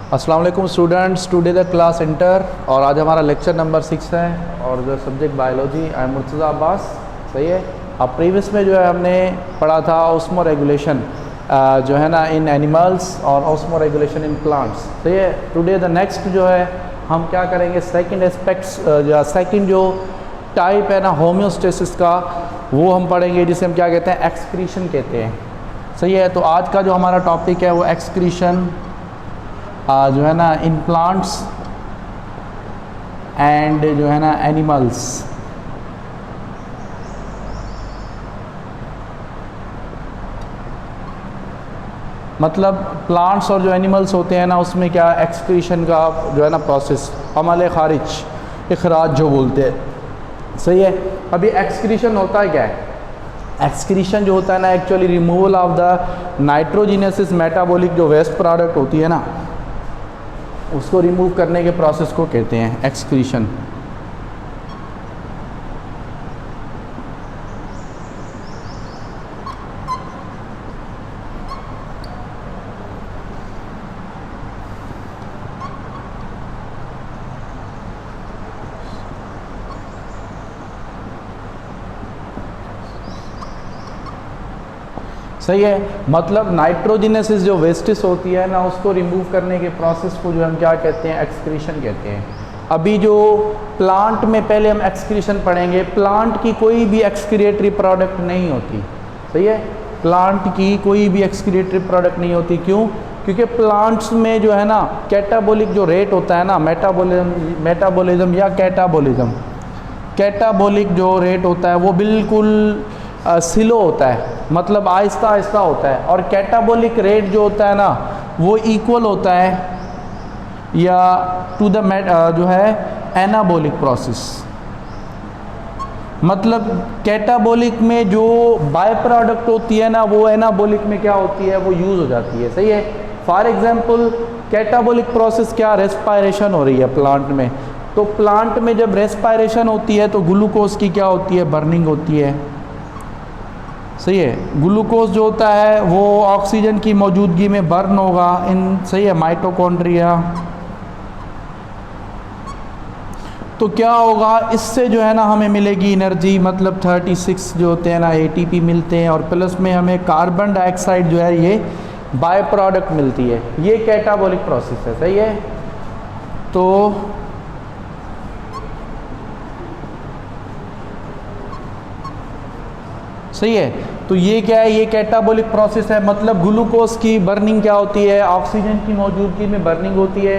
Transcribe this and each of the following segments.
अस्सलाम वालेकुम students, today the class inter और आज हमारा लेक्चर नंबर 6 है और जो subject biology. I am Murtaza Abbas. सही है। अब प्रीवियस में जो है हमने पढ़ा था ऑस्मो रेगुलेशन जो है ना इन एनिमल्स और ऑस्मो रेगुलेशन इन प्लांट्स। सही है। टुडे द नेक्स्ट जो है हम क्या करेंगे, सेकंड एस्पेक्ट्स या सेकंड जो टाइप है ना होम्योस्टेसिस का, वो हम पढ़ेंगे, जिसे हम क्या कहते हैं, एक्सक्रीशन कहते हैं। सही है। तो आज का जो हमारा टॉपिक है वो एक्सक्रीशन जो है ना इन प्लांट्स एंड जो है ना एनिमल्स। मतलब प्लांट्स और जो एनिमल्स होते हैं ना उसमें क्या एक्सक्रीशन का जो है ना प्रोसेस, अमल खारिज, इखराज जो बोलते हैं। सही है। अभी एक्सक्रीशन होता है क्या है? एक्सक्रीशन जो होता है ना actually removal of the nitrogenous metabolic जो वेस्ट प्रोडक्ट होती है ना, उसको रिमूव करने के प्रोसेस को कहते हैं एक्सक्रीशन। सही है। मतलब नाइट्रोजिनेसिस जो वेस्टिस होती है ना उसको रिमूव करने के प्रोसेस को जो हम क्या कहते हैं, एक्सक्रीशन कहते हैं। अभी जो प्लांट में पहले हम एक्सक्रीशन पढ़ेंगे, प्लांट की कोई भी एक्सक्रिएटरी प्रोडक्ट नहीं होती। सही है। प्लांट की कोई भी एक्सक्रिएटरी प्रोडक्ट नहीं होती। क्यों? क्योंकि प्लांट्स में जो है ना कैटाबोलिक जो रेट होता है ना, मेटाबॉलिज्म या कैटाबोलिक जो रेट होता है वो बिल्कुल स्लो होता है, मतलब आहिस्ता आहिस्ता होता है। और कैटाबोलिक रेट जो होता है ना वो इक्वल होता है या टू द जो है एनाबोलिक प्रोसेस। मतलब कैटाबोलिक में जो बाय प्रोडक्ट होती है ना वो एनाबोलिक में क्या होती है, वो यूज़ हो जाती है। सही है। फॉर एग्जांपल कैटाबोलिक प्रोसेस क्या, रेस्पायरेशन हो रही है प्लांट में, तो प्लांट में जब रेस्पायरेशन होती है तो ग्लूकोज की क्या होती है, बर्निंग होती है। सही है। ग्लूकोज जो होता है वो ऑक्सीजन की मौजूदगी में बर्न होगा इन, सही है, माइटोकॉन्ड्रिया। तो क्या होगा, इससे जो है ना हमें मिलेगी एनर्जी, मतलब 36 जो होते हैं ना एटीपी मिलते हैं, और प्लस में हमें कार्बन डाइऑक्साइड जो है ये बाय प्रोडक्ट मिलती है। ये कैटाबोलिक प्रोसेस है। सही है। तो सही है। तो ये क्या है, ये कैटाबोलिक प्रोसेस है। मतलब ग्लूकोज की बर्निंग क्या होती है, ऑक्सीजन की मौजूदगी में बर्निंग होती है।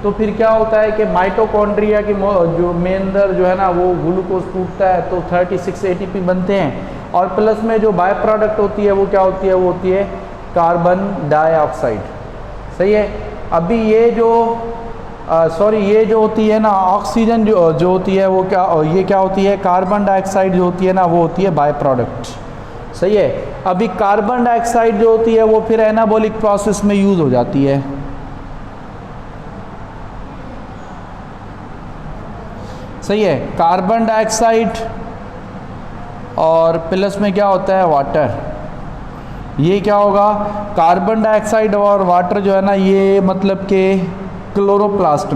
तो फिर क्या होता है कि माइटोकॉन्ड्रिया के जो में अंदर जो है ना वो ग्लूकोज टूटता है तो 36 एटीपी बनते हैं, और प्लस में जो बाय प्रोडक्ट होती है वो क्या होती है, वो होती है कार्बन डाइऑक्साइड। सही है। अभी ये जो ये जो होती है ना ऑक्सीजन जो होती है वो क्या, ये क्या होती है, कार्बन डाइऑक्साइड जो होती है ना वो होती है बाय प्रोडक्ट। सही है। अभी कार्बन डाइऑक्साइड जो होती है वो फिर एनाबॉलिक प्रोसेस में यूज़ हो जाती है। सही है। कार्बन डाइऑक्साइड और प्लस में क्या होता है, वाटर। ये क्या होगा, कार्बन डाइऑक्साइड और वाटर जो है ना ये मतलब के क्लोरोप्लास्ट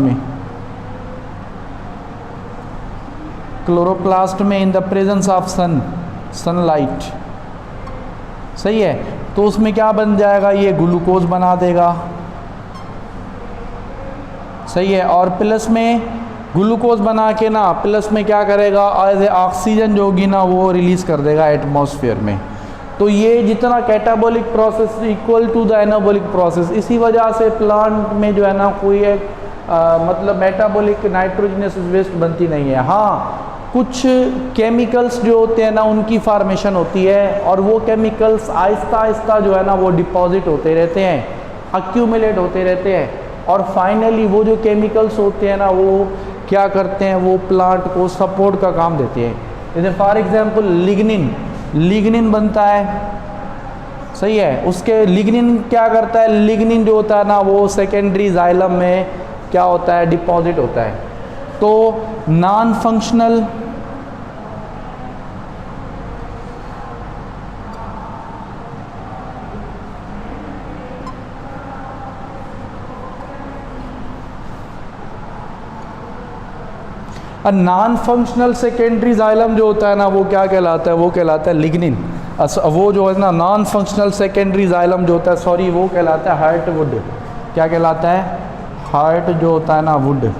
में in the presence of sunlight. सही है। तो उसमें क्या बन जाएगा, ये ग्लूकोज बना देगा। सही है। और प्लस में ग्लूकोज बना के ना प्लस में क्या करेगा, एज ए ऑक्सीजन जो होगी ना वो रिलीज़ कर देगा एटमॉस्फेयर में। तो ये जितना catabolic process equal to the anabolic process, इसी वजह से प्लांट में जो है ना कोई एक मतलब मेटाबॉलिक नाइट्रोजनस वेस्ट बनती नहीं है। हाँ, कुछ केमिकल्स जो होते हैं ना उनकी फॉर्मेशन होती है, और वो केमिकल्स आहिस्ता आहिस्ता जो है ना वो डिपॉजिट होते रहते हैं, अक्यूमुलेट होते रहते हैं, और फाइनली वो जो केमिकल्स होते हैं ना वो क्या करते हैं, वो प्लांट को सपोर्ट का काम देते हैं। जैसे फॉर एग्जांपल लिग्निन बनता है। सही है। उसके लिग्निन क्या करता है, लिग्निन जो होता है ना वो सेकेंडरी जाइलम में क्या होता है, डिपॉजिट होता है। तो non functional non functional secondary xylem जो होता है ना वो क्या कहलाता है, वो कहलाता है लिग्निन। वो जो है ना नॉन फंक्शनल सेकेंडरी जाइलम जो होता है, सॉरी, वो कहलाता है हार्टवुड। क्या कहलाता है? हार्ट जो होता है ना वुड,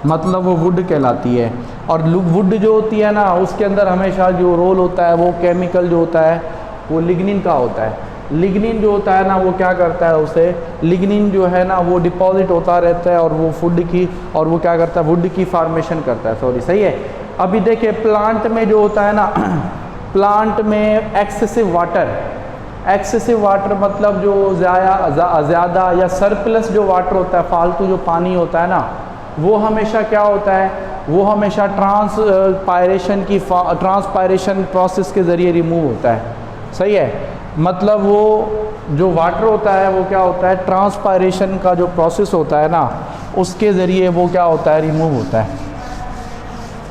मतलब वो वुड कहलाती है। और वुड जो होती है ना उसके अंदर हमेशा जो रोल होता है वो केमिकल जो होता है वो लिग्निन का होता है। लिग्निन जो होता है ना वो क्या करता है, उसे लिग्निन जो है ना वो डिपॉजिट होता रहता है और वो वुड की, और वो क्या करता है, वुड की फार्मेशन करता है, सॉरी, सही है। अभी देखिए प्लांट में जो होता है ना प्लांट में एक्सेसिव वाटर मतलब जो ज़्यादा या सरप्लस जो वाटर होता है, फालतू जो पानी होता है ना, वो हमेशा क्या होता है, वो हमेशा ट्रांसपायरेशन प्रोसेस के ज़रिए रिमूव होता है, सही है। मतलब वो जो वाटर होता है वो क्या होता है, ट्रांसपायरेशन का जो प्रोसेस होता है ना उसके ज़रिए वो क्या होता है, रिमूव होता है।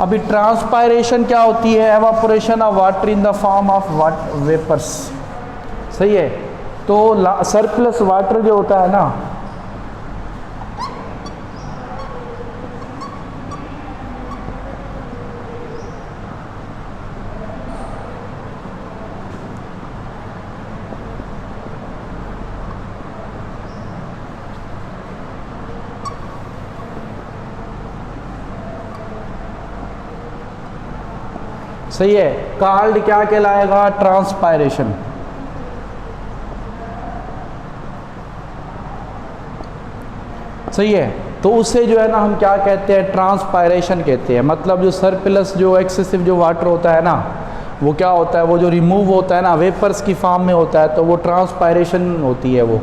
अभी ट्रांसपायरेशन क्या होती है? Evaporation of water in the form of vapours, सही है। तो सरप्लस वाटर जो होता है ना, सही है, कॉल्ड क्या कहलाएगा, ट्रांसपायरेशन। सही है, तो उससे जो है ना हम क्या कहते हैं, ट्रांसपायरेशन कहते हैं। मतलब जो सरप्लस जो एक्सेसिव जो वाटर होता है ना वो क्या होता है, वो जो रिमूव होता है ना वेपर्स की फॉर्म में होता है, तो वो ट्रांसपायरेशन होती है वो।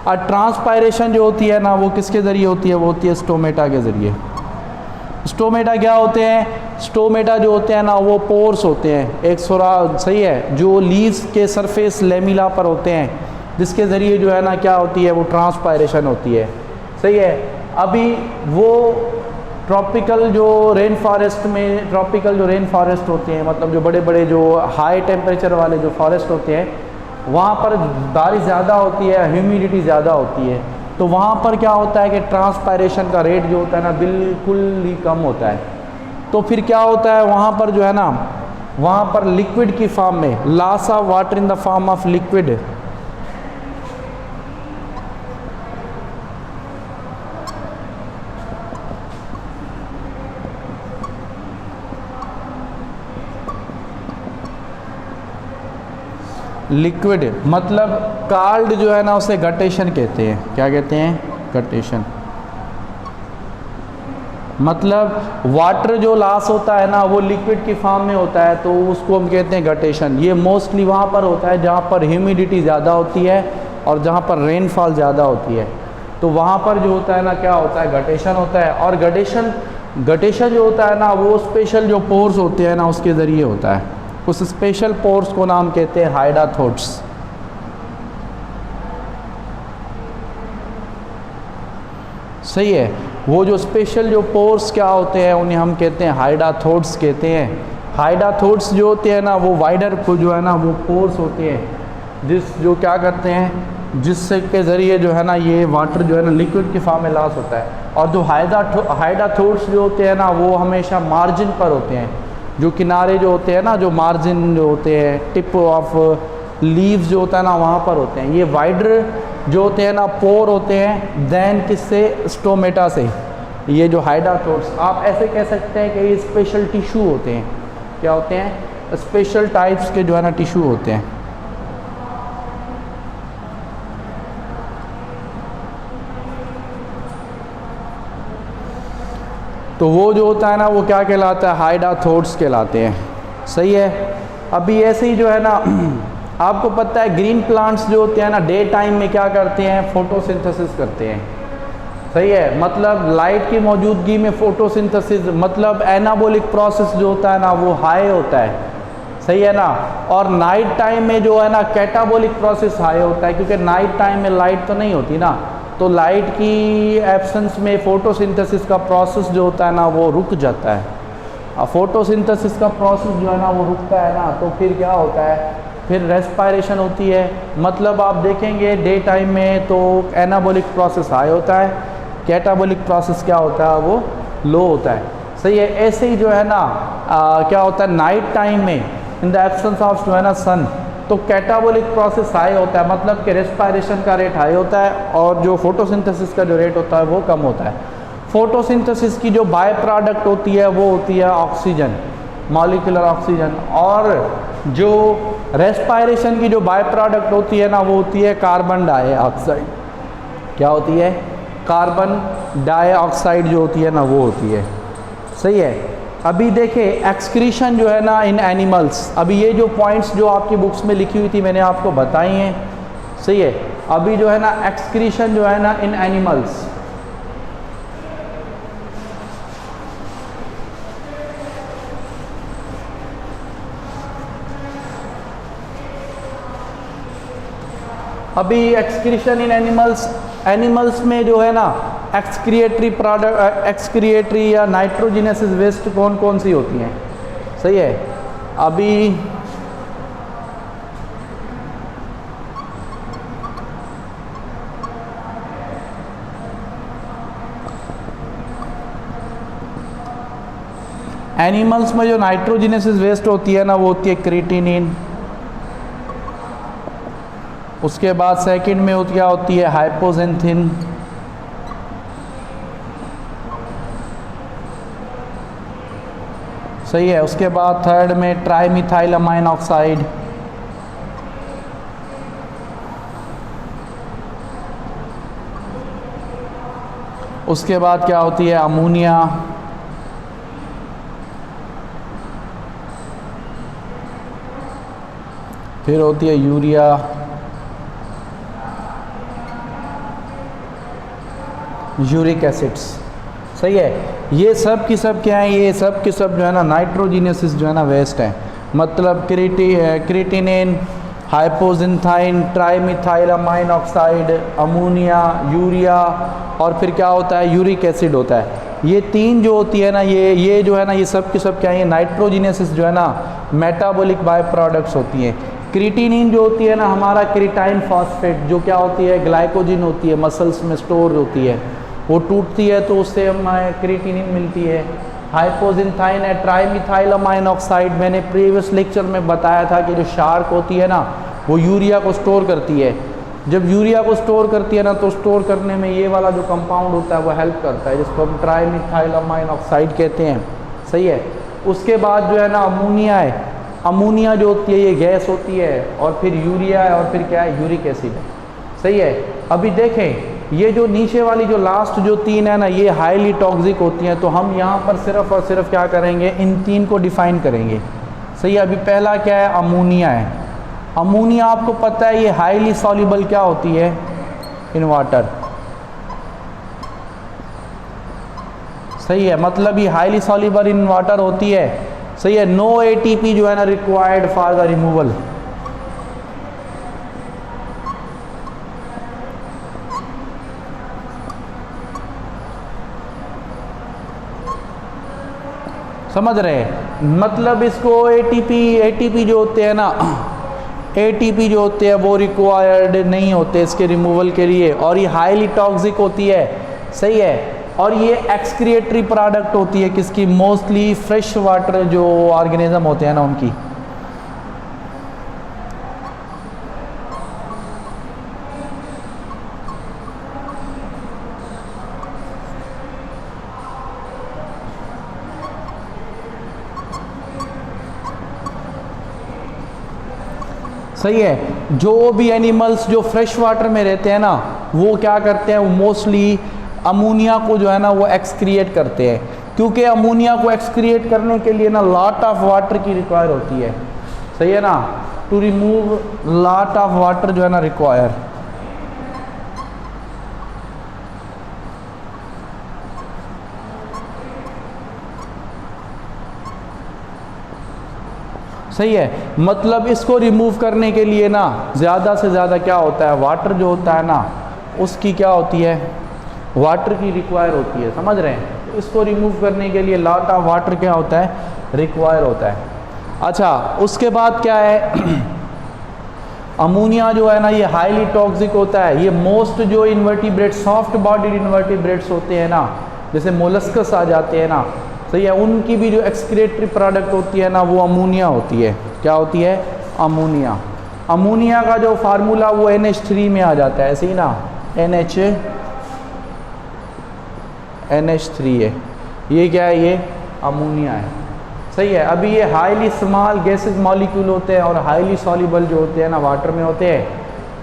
और ट्रांसपायरेशन जो होती है ना वो किसके ज़रिए होती है, वो होती है स्टोमेटा के ज़रिए। स्टोमेटा क्या होते हैं? स्टोमेटा जो होते हैं ना वो पोर्स होते हैं, एक सुराख, सही है, जो लीव्स के सरफेस लेमिला पर होते हैं, जिसके ज़रिए जो है ना क्या होती है, वो ट्रांसपायरेशन होती है, सही है। अभी वो ट्रॉपिकल जो रेन फॉरेस्ट होते हैं, मतलब जो बड़े बड़े जो हाई टेम्परेचर वाले जो फॉरेस्ट होते हैं, वहाँ पर बारिश ज़्यादा होती है, ह्यूमिडिटी ज़्यादा होती है, तो वहाँ पर क्या होता है कि ट्रांसपायरेशन का रेट जो होता है ना बिल्कुल ही कम होता है। तो फिर क्या होता है वहाँ पर जो है ना, वहाँ पर लिक्विड की फॉर्म में, loss of water in the form of liquid, liquid मतलब कॉल्ड जो है ना उसे गटेशन कहते हैं। क्या कहते हैं? गटेशन। मतलब वाटर जो लॉस होता है ना वो लिक्विड की फॉर्म में होता है, तो उसको हम कहते हैं गटेशन। ये मोस्टली वहाँ पर होता है जहाँ पर ह्यूमिडिटी ज़्यादा होती है और जहाँ पर रेनफॉल ज़्यादा होती है, तो वहाँ पर जो होता है ना क्या होता है, गटेशन होता है। और गटेशन जो होता है ना वो स्पेशल जो पोर्स होते हैं ना उसके ज़रिए होता है। उस स्पेशल पोर्स को नाम कहते हैं हाइडाथोट्स। सही है, वो जो स्पेशल जो पोर्स क्या होते हैं उन्हें हम कहते हैं हाइडाथोट्स कहते हैं। हाइडाथोट्स जो होते हैं ना वो वाइडर को जो है ना वो पोर्स होते हैं जो क्या करते हैं, जिससे के ज़रिए जो है ना ये वाटर जो है ना लिक्विड की फॉर्म में लॉस होता है। और जो हाइडाथोट्स जो होते हैं ना वो हमेशा मार्जिन पर होते हैं, जो किनारे जो होते हैं ना, जो मार्जिन जो होते हैं, टिप ऑफ लीव्स जो होता है ना वहाँ पर होते हैं। ये वाइडर जो होते हैं ना पोर होते हैं देन किससे, स्टोमेटा से। ये जो हाइडाथोट्स आप ऐसे कह सकते हैं कि ये स्पेशल टिश्यू होते हैं। क्या होते हैं? स्पेशल टाइप्स के जो है ना टिश्यू होते हैं। तो वो जो होता है ना वो क्या कहलाता है, हाइडाथोट्स कहलाते हैं। सही है। अभी ऐसे ही जो है ना आपको पता है ग्रीन प्लांट्स जो होते हैं ना डे टाइम में क्या करते हैं, फोटोसिंथेसिस करते हैं। सही है, मतलब लाइट की मौजूदगी में फोटोसिंथेसिस, मतलब एनाबॉलिक प्रोसेस जो होता है ना वो हाई होता है। सही है ना। और नाइट टाइम में जो है ना कैटाबॉलिक प्रोसेस हाई होता है, क्योंकि नाइट टाइम में लाइट तो नहीं होती ना, तो लाइट की एब्सेंस में फोटोसिंथेसिस का प्रोसेस जो होता है ना वो रुक जाता है। अब फोटोसिंथेसिस का प्रोसेस जो है ना वो रुकता है ना, तो फिर क्या होता है, फिर रेस्पायरेशन होती है। मतलब आप देखेंगे डे टाइम में तो एनाबॉलिक प्रोसेस हाई होता है, कैटाबॉलिक प्रोसेस क्या होता है, वो लो होता है। सही है। ऐसे ही जो है ना क्या होता है नाइट टाइम में इन द एब्सेंस ऑफ जो है ना सन, तो कैटाबोलिक प्रोसेस हाई होता है, मतलब कि रेस्पिरेशन का रेट हाई होता है और जो फोटोसिंथेसिस का जो रेट होता है वो कम होता है। फोटोसिंथेसिस की जो बाय प्रोडक्ट होती है वो होती है ऑक्सीजन, मॉलिक्यूलर ऑक्सीजन, और जो रेस्पिरेशन की जो बाय प्रोडक्ट होती है ना वो होती है कार्बन डाइऑक्साइड। क्या होती है? कार्बन डाइऑक्साइड जो होती है ना वो होती है। सही है। अभी देखें एक्सक्रीशन जो है ना इन एनिमल्स, अभी ये जो पॉइंट्स जो आपकी बुक्स में लिखी हुई थी मैंने आपको बताई हैं। सही है। अभी जो है ना एक्सक्रीशन जो है ना इन एनिमल्स, अभी एक्सक्रीशन इन एनिमल्स, एनिमल्स में जो है ना एक्सक्रिएटरी प्रोडक्ट, एक्सक्रिएटरी या नाइट्रोजिनस वेस्ट कौन कौन सी होती हैं? सही है। अभी एनिमल्स में जो नाइट्रोजिनस वेस्ट होती है ना वो होती है क्रिएटिनिन। उसके बाद सेकंड में क्या होती है? हाइपोजेंथिन। सही है। उसके बाद थर्ड में ट्राइमिथाइलअमाइन ऑक्साइड। उसके बाद क्या होती है? अमोनिया। फिर होती है यूरिया। Uric acids. सही है। ये सब की सब क्या है? ये सब की सब जो है ना नाइट्रोजिनस जो है ना वेस्ट है, मतलब क्रिएटिनिन, हाइपोजेंथाइन, ट्राइमिथाइलअमाइन ऑक्साइड, अमोनिया, यूरिया, और फिर क्या होता है? यूरिक एसिड होता है। ये तीन जो होती है ना ये जो है ना ये सब की सब क्या है? ये नाइट्रोजिनस जो है ना मेटाबॉलिक बाय प्रोडक्ट्स होती हैं। क्रिएटिनिन जो होती है ना हमारा क्रिएटाइन फॉस्फेट, जो क्या होती है? ग्लाइकोजन होती है, मसल्स में स्टोर होती है, वो टूटती है तो उससे हमें क्रिएटिनिन मिलती है। हाइपोजेंथाइन है ट्राइमिथाइलअमाइन ऑक्साइड, मैंने प्रीवियस लेक्चर में बताया था कि जो शार्क होती है ना वो यूरिया को स्टोर करती है। जब यूरिया को स्टोर करती है ना तो स्टोर करने में ये वाला जो कंपाउंड होता है वो हेल्प करता है, जिसको हम ट्राइमिथाइलअमाइन ऑक्साइड कहते हैं। सही है। उसके बाद जो है ना अमोनिया है। अमोनिया जो होती है ये गैस होती है, और फिर यूरिया है, और फिर क्या है? यूरिक एसिड है। सही है। अभी देखें ये जो नीचे वाली जो लास्ट जो तीन है ना ये हाईली टॉक्सिक होती हैं, तो हम यहाँ पर सिर्फ और सिर्फ क्या करेंगे? इन तीन को डिफाइन करेंगे। सही है। अभी पहला क्या है? अमोनिया है। अमोनिया आपको पता है ये हाईली सॉल्युबल क्या होती है? In water. सही है। मतलब ये हाईली सॉल्युबल इन वाटर होती है। सही है। नो एटीपी जो है ना रिक्वायर्ड फॉर द रिमूवल। समझ रहे हैं? मतलब इसको एटीपी जो होते हैं ना एटीपी जो होते हैं वो रिक्वायर्ड नहीं होते इसके रिमूवल के लिए, और ये हाईली टॉक्सिक होती है। सही है। और ये एक्सक्रिएटरी प्रोडक्ट होती है किसकी? मोस्टली फ्रेश वाटर जो ऑर्गेनिज्म होते हैं ना उनकी। सही है। जो भी एनिमल्स जो फ्रेश वाटर में रहते हैं ना वो क्या करते हैं? वो मोस्टली अमोनिया को जो है ना वो एक्सक्रिएट करते हैं, क्योंकि अमोनिया को एक्सक्रिएट करने के लिए ना लॉट ऑफ वाटर की रिक्वायर होती है। सही है ना? To remove lot of water जो है ना रिक्वायर। सही है। मतलब इसको रिमूव करने के लिए ना ज़्यादा से ज़्यादा क्या होता है? वाटर जो होता है ना उसकी क्या होती है? वाटर की रिक्वायर होती है। समझ रहे हैं? इसको रिमूव करने के लिए लॉट ऑफ वाटर क्या होता है? रिक्वायर होता है। अच्छा, उसके बाद क्या है? अमोनिया जो है ना ये हाईली टॉक्सिक होता है। ये मोस्ट जो इन्वर्टिब्रेट सॉफ्ट बॉडीड इन्वर्टिब्रेट्स होते हैं ना, जैसे मोलस्कस आ जाते हैं ना, सही है, उनकी भी जो एक्सक्रीटरी प्रोडक्ट होती है ना वो अमोनिया होती है। क्या होती है? अमोनिया। अमोनिया का जो फार्मूला वो NH3 में आ जाता है, ऐसे ही ना, NH3 है। ये क्या है? ये अमोनिया है। सही है। अभी ये हाईली स्मॉल गैसेस मॉलिक्यूल होते हैं और हाईली सॉल्युबल जो होते हैं ना वाटर में होते हैं,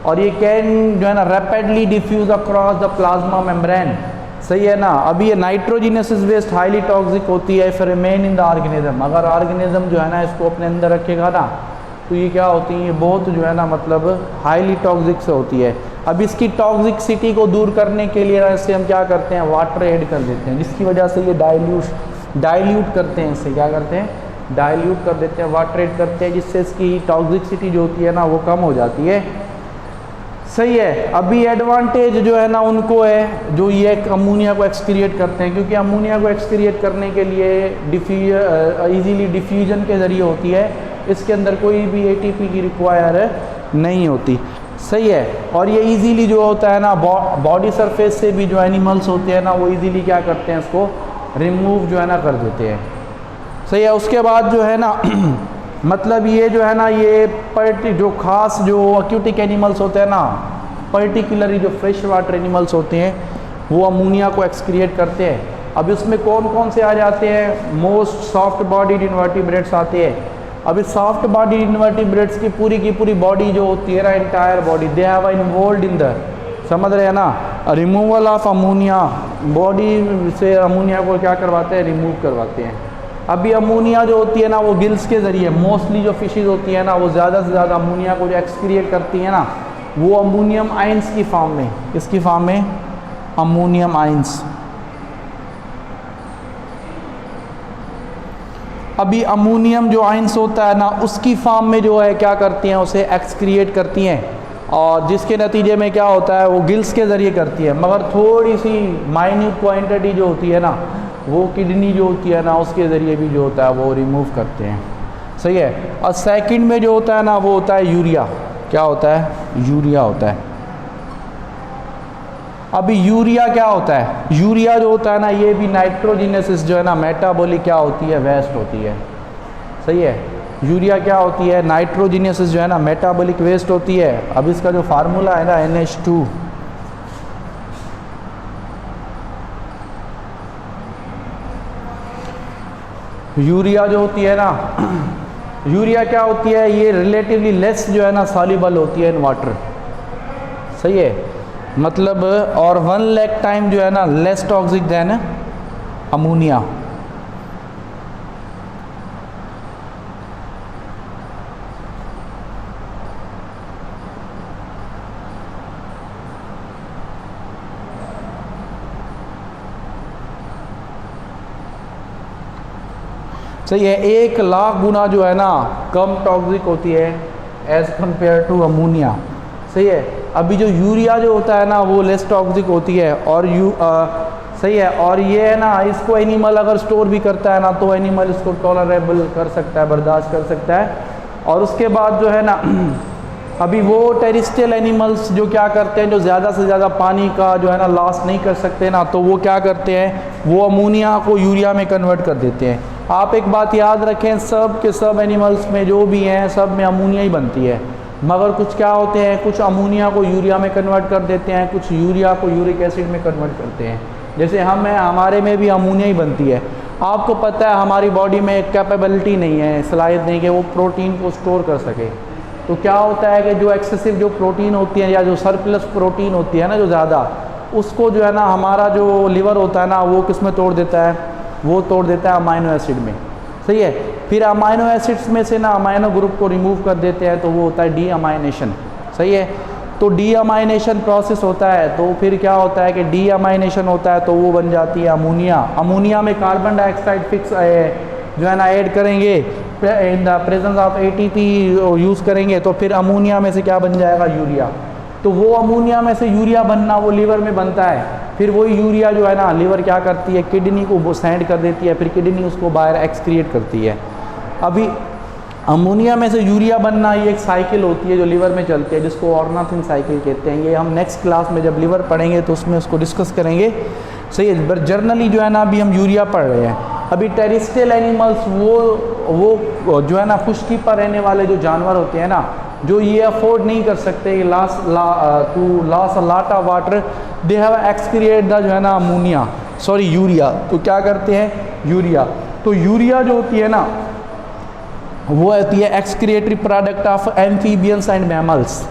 और ये कैन जो है ना rapidly diffuse across the plasma membrane. सही है ना। अभी ये नाइट्रोजिनस वेस्ट हाईली टॉक्सिक होती है, फिर रिमेन इन द ऑर्गेनिज्म। अगर ऑर्गेनिज्म जो है ना इसको अपने अंदर रखेगा ना तो ये क्या होती है? ये बहुत जो है ना मतलब हाईली टॉक्सिक से होती है। अब इसकी टॉक्सिसिटी को दूर करने के लिए इससे हम क्या करते हैं? वाटर ऐड कर देते हैं, जिसकी वजह से ये डाइल्यूट करते हैं। इससे क्या करते हैं? डाइल्यूट कर देते हैं, वाटर ऐड करते हैं, जिससे इसकी टॉक्सिसिटी जो होती है ना वो कम हो जाती है। सही है। अभी एडवांटेज जो है ना उनको है जो ये अमोनिया को एक्सक्रिएट करते हैं, क्योंकि अमोनिया को एक्सक्रिएट करने के लिए इजीली डिफ्यूजन के ज़रिए होती है। इसके अंदर कोई भी ATP की रिक्वायर नहीं होती। सही है। और ये इजीली जो होता है ना बॉडी सरफेस से भी जो एनिमल्स होते हैं ना वो इजीली क्या करते हैं? इसको रिमूव जो है ना कर देते हैं। सही है। उसके बाद जो है ना मतलब ये जो है ना ये जो खास जो एक्वेटिक एनिमल्स होते हैं ना, पर्टिकुलरली जो फ्रेश वाटर एनिमल्स होते हैं वो अमोनिया को एक्सक्रिएट करते हैं। अब इसमें कौन कौन से आ जाते हैं? मोस्ट सॉफ्ट बॉडीड इन्वर्टिब्रेट्स आते हैं। अभी सॉफ्ट बॉडी इन्वर्टिब्रेट्स की पूरी बॉडी जो होती है ना, entire body, they have involved in the, समझ रहे हैं ना, रिमूवल ऑफ अमोनिया। बॉडी से अमोनिया को क्या करवाते हैं? रिमूव करवाते हैं। अभी अमोनिया जो होती है ना वो गिल्स के ज़रिए, मोस्टली जो फिशेज होती है ना वो ज़्यादा से ज़्यादा अमोनिया को जो एक्सक्रिएट करती है ना वो अमोनियम आइंस की फॉर्म में। किसकी फॉर्म में? Ammonium ions. अभी अमोनियम जो आइंस होता है ना उसकी फॉर्म में जो है क्या करती हैं? उसे एक्सक्रिएट करती हैं, और जिसके नतीजे में क्या होता है? वो गिल्स के ज़रिए करती है, मगर थोड़ी सी माइन्यूट क्वांटिटी जो होती है ना वो किडनी जो होती है ना उसके ज़रिए भी जो होता है वो रिमूव करते हैं। सही है। और सेकंड में जो होता है ना वो होता है यूरिया। क्या होता है? यूरिया होता है। अभी यूरिया क्या होता है? यूरिया जो होता है ना ये भी नाइट्रोजिनेसिस जो है ना मेटाबॉलिक क्या होती है? वेस्ट होती है। सही है। यूरिया क्या होती है? नाइट्रोजिनेसिस जो है ना मेटाबॉलिक वेस्ट होती है। अब इसका जो फार्मूला है ना NH2। यूरिया जो होती है ना यूरिया क्या होती है? ये रिलेटिवली लेस जो है ना सॉल्युबल होती है इन वाटर। सही है। मतलब और 1 लाख टाइम जो है ना लेस टॉक्सिक देन अमोनिया। सही है। 1 लाख गुना जो है ना कम टॉक्सिक होती है एज़ कंपेयर टू अमोनिया। सही है। अभी जो यूरिया जो होता है ना वो लेस टॉक्सिक होती है, और सही है। और ये है ना इसको एनिमल अगर स्टोर भी करता है ना तो एनिमल इसको टॉलरेबल कर सकता है, बर्दाश्त कर सकता है। और उसके बाद जो है ना अभी वो टेरिस्ट्रियल एनिमल्स जो क्या करते हैं, जो ज़्यादा से ज़्यादा पानी का जो है ना लॉस नहीं कर सकते ना, तो वो क्या करते हैं? वो अमोनिया को यूरिया में कन्वर्ट कर देते हैं। आप एक बात याद रखें, सब के सब एनिमल्स में जो भी हैं सब में अमोनिया ही बनती है, मगर कुछ क्या होते हैं, कुछ अमोनिया को यूरिया में कन्वर्ट कर देते हैं, कुछ यूरिया को यूरिक एसिड में कन्वर्ट करते हैं। जैसे हम हैं, हमारे में भी अमोनिया ही बनती है। आपको पता है हमारी बॉडी में एक कैपेबिलिटी नहीं है, सलाहियत नहीं कि वो प्रोटीन को स्टोर कर सके। तो क्या होता है कि जो एक्सेसिव जो प्रोटीन होती है या जो सरप्लस प्रोटीन होती है ना जो ज़्यादा, उसको जो है ना हमारा जो लिवर होता है ना वो किस में तोड़ देता है? वो तोड़ देता है अमाइनो एसिड में। सही है। फिर अमाइनो एसिड्स में से ना अमाइनो ग्रुप को रिमूव कर देते हैं, तो वो होता है डीअमाइनेशन। सही है। तो डीअमाइनेशन प्रोसेस होता है, तो फिर क्या होता है कि डीअमाइनेशन होता है तो वो बन जाती है अमोनिया। अमोनिया में कार्बन डाइऑक्साइड फिक्स जो है ना ऐड करेंगे, in the presence of ATP use करेंगे, तो फिर अमोनिया में से क्या बन जाएगा? यूरिया। तो वो अमोनिया में से यूरिया बनना वो लीवर में बनता है। फिर वही यूरिया जो है ना लीवर क्या करती है? किडनी को वो सेंड कर देती है, फिर किडनी उसको बाहर एक्सक्रिएट करती है। अभी अमोनिया में से यूरिया बनना ये एक साइकिल होती है जो लीवर में चलती है, जिसको ऑर्नाथिन साइकिल कहते हैं। ये हम नेक्स्ट क्लास में जब लीवर पढ़ेंगे तो उसमें उसको डिस्कस करेंगे। सही है। पर जर्नली जो है ना अभी हम यूरिया पढ़ रहे हैं। अभी टेरिस्ट्रियल एनिमल्स वो जो है ना खुश्की पर रहने वाले जो जानवर होते हैं ना, जो ये अफोर्ड नहीं कर सकते to loss a lot of water, they have excrete the जो है ना यूरिया। तो क्या करते हैं, यूरिया। तो यूरिया जो होती है ना वो होती है excretory product of amphibians and mammals.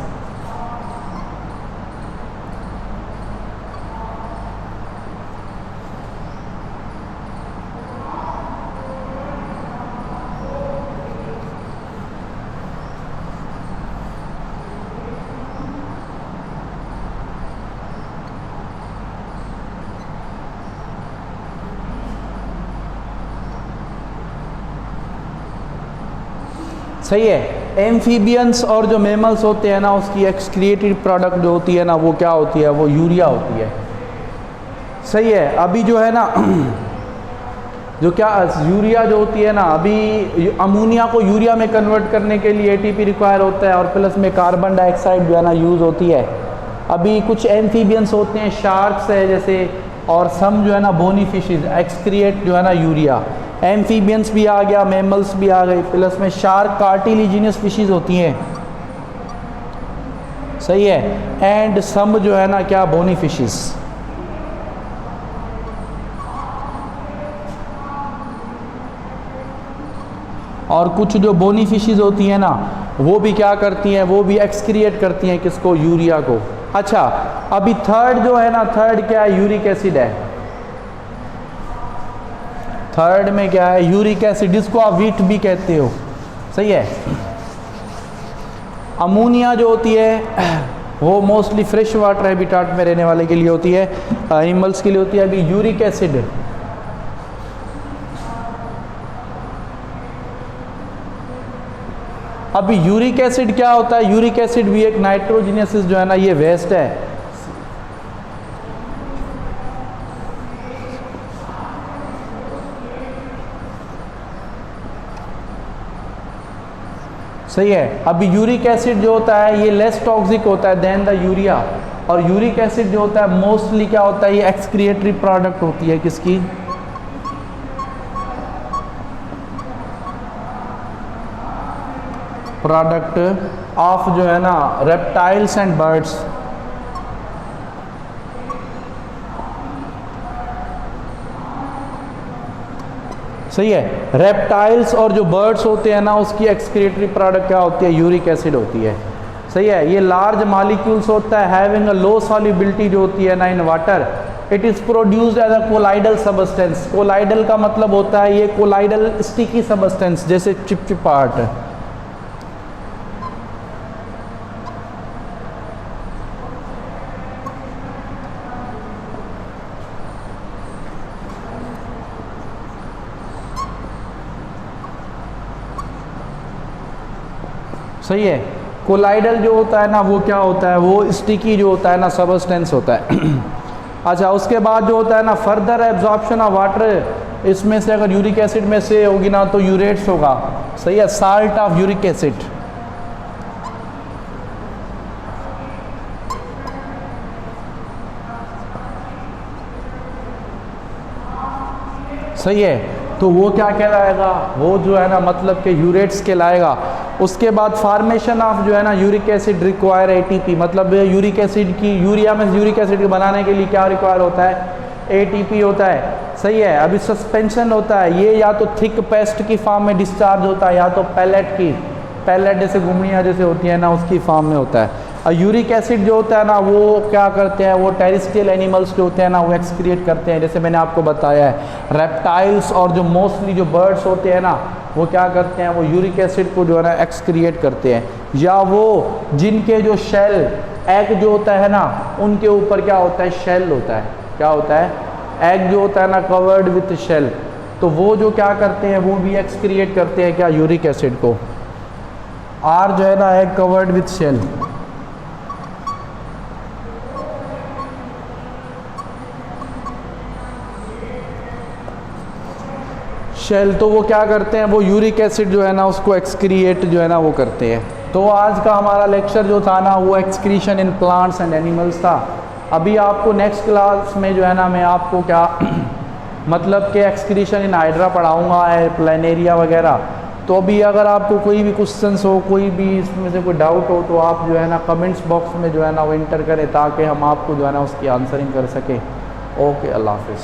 सही है। एम्फीबियंस और जो मेमल्स होते हैं ना उसकी एक्सक्रिएटेड प्रोडक्ट जो होती है ना वो क्या होती है, वो यूरिया होती है। सही है। अभी जो है ना जो क्या यूरिया जो होती है ना, अभी अमोनिया को यूरिया में कन्वर्ट करने के लिए एटीपी रिक्वायर होता है और प्लस में कार्बन डाइऑक्साइड जो है ना यूज़ होती है। अभी कुछ एम्फीबियंस होते हैं, शार्क्स है जैसे, और सम जो है ना बोनी फिशेज एक्सक्रिएट जो है ना यूरिया। एम्फीबियंस भी आ गया, मैमल्स भी आ गए, प्लस में शार्क कार्टिलिजिनस फिशेज होती हैं। सही है। एंड सम जो है ना क्या बोनी फिशेज। और कुछ जो बोनी फिशेज होती हैं ना वो भी क्या करती हैं, वो भी एक्सक्रिएट करती हैं किसको, यूरिया को। अच्छा, अभी थर्ड जो है ना, थर्ड क्या है, यूरिक एसिड है। थर्ड में क्या है, यूरिक एसिड, जिसको आप वीट भी कहते हो। सही है। अमोनिया जो होती है वो मोस्टली फ्रेश वाटर हैबिटाट में रहने वाले के लिए होती है, एनिमल्स के लिए होती है। अभी यूरिक एसिड, अभी यूरिक एसिड क्या होता है, यूरिक एसिड भी एक नाइट्रोजनियस जो है ना ये वेस्ट है। सही है। अभी यूरिक एसिड जो होता है ये लेस टॉक्सिक होता है देन द यूरिया, और यूरिक एसिड जो होता है मोस्टली क्या होता है, ये एक्सक्रिएटरी प्रोडक्ट होती है किसकी, प्रोडक्ट ऑफ जो है ना रेप्टाइल्स एंड बर्ड्स। सही है। रेप्टाइल्स और जो बर्ड्स होते हैं ना उसकी एक्सक्रिएटरी प्रोडक्ट क्या होती है, यूरिक एसिड होती है। सही है। ये लार्ज मॉलिक्यूल्स होता है, हैविंग अ लो सॉल्युबिलिटी जो होती है ना in water, it is produced as a colloidal substance. Colloidal का मतलब होता है ये कोलाइडल स्टिकी सबस्टेंस, जैसे चिपचिपाहट। सही है। कोलाइडल जो होता है ना वो क्या होता है, वो स्टिकी जो होता है ना सबस्टेंस होता है। अच्छा, उसके बाद जो होता है ना फर्दर एब्जॉर्प्शन ऑफ वाटर, इसमें से अगर यूरिक एसिड में से होगी ना तो यूरेट्स होगा। सही है, साल्ट ऑफ यूरिक एसिड। सही है। तो वो क्या कहलाएगा, वो जो है ना मतलब कि यूरेट्स कहलाएगा। उसके बाद फार्मेशन ऑफ जो है ना यूरिक एसिड रिक्वायर एटीपी, मतलब यूरिक एसिड की, यूरिया में यूरिक एसिड बनाने के लिए क्या रिक्वायर होता है, एटीपी होता है। सही है। अभी सस्पेंशन होता है, ये या तो थिक पेस्ट की फॉर्म में डिस्चार्ज होता है या तो पैलेट की, पैलेट जैसे गुमड़ियाँ जैसे होती हैं ना उसकी फॉर्म में होता है। और यूरिक एसिड जो होता है ना वो क्या करते हैं, वो टेरिस्ट्रियल एनिमल्स जो होते हैं ना वो एक्सक्रिएट करते हैं, जैसे मैंने आपको बताया है। रेप्टाइल्स और जो मोस्टली जो बर्ड्स होते हैं ना वो क्या करते हैं, वो यूरिक एसिड को जो है ना एक्सक्रिएट करते हैं। या वो जिनके जो शेल एग जो होता है ना उनके ऊपर क्या होता है, शेल होता है। क्या होता है, एग जो होता है ना कवर्ड विथ शेल, तो वो जो क्या करते हैं वो भी एक्सक्रिएट करते हैं क्या, यूरिक एसिड को। आर जो है ना egg covered with shell. Shell, तो वो क्या करते हैं, वो यूरिक एसिड जो है ना उसको एक्सक्रिएट जो है ना वो करते हैं। तो आज का हमारा लेक्चर जो था ना वो excretion in plants and animals था। अभी आपको नेक्स्ट क्लास में जो है ना मैं आपको क्या मतलब कि एक्सक्रीशन इन हाइड्रा पढ़ाऊँगा, प्लानेरिया वगैरह। तो अभी अगर आपको कोई भी क्वेश्चंस हो, कोई भी इसमें से कोई डाउट हो, तो आप जो है ना कमेंट्स बॉक्स में जो है ना वो इंटर करें, ताकि हम आपको जो है ना उसकी आंसरिंग कर सकें। ओके, अल्लाह हाफ़िज़।